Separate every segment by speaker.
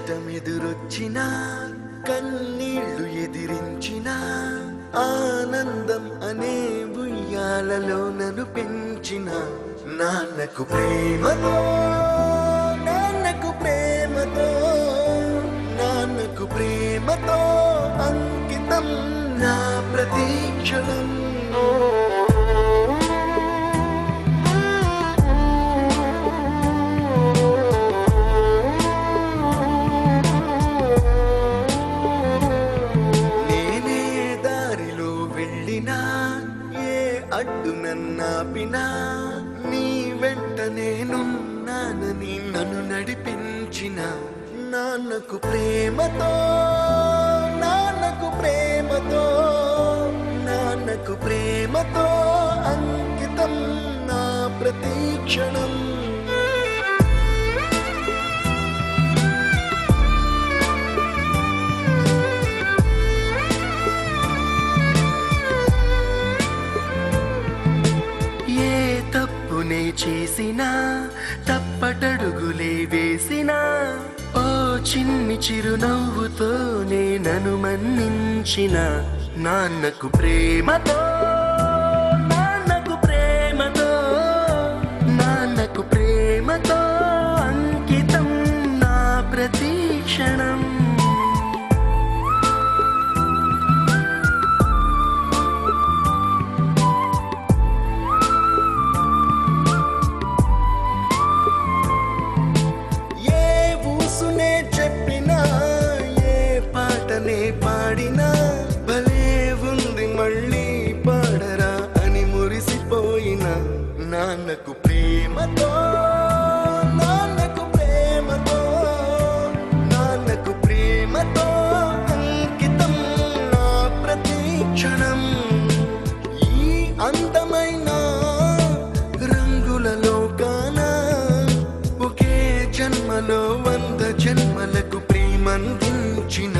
Speaker 1: కష్టమెదురొచ్చినా కన్నీళ్లు ఎదిరించిన ఆనందం అనే ఉయ్యాలలో నన్ను పెంచిన నాన్నకు ప్రేమతో నాన్నకు ప్రేమతో నాన్నకు ప్రేమతో అంకితం నా ప్రతీక్షణం. అడ్డు నన్నాపినా నీ వెంట నేనున్నానని నన్ను నడిపించిన నాన్నకు ప్రేమతో నాన్నకు ప్రేమతో నాన్నకు ప్రేమతో అంకితం నా ప్రతీక్షణం. తప్పునే చేసినా తప్పటడుగులే వేసినా ఓ చిన్ని చిరునవ్వుతోనే నన్ను మన్నించిన నాన్నకు ప్రేమతో నాన్నకు ప్రేమతో నాన్నకు ప్రేమతో అంకితం నా ప్రతీక్షణం. పాడినా భలే ఉంది మళ్ళీ పాడరా అని మురిసిపోయిన నాన్నకు ప్రేమతో నాన్నకు ప్రేమతో నాన్నకు ప్రేమతో అంకితం నా ప్రతీక్షణం. ఈ అందమైన రంగుల లోకాన ఒకే జన్మలో 100 జన్మలకు ప్రేమందించిన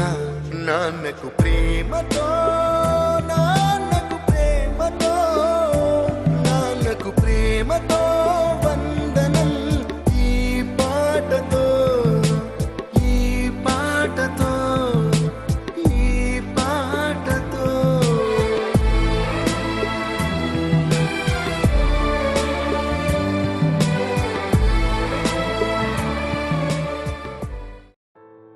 Speaker 1: నాన్నకు ప్రేమతో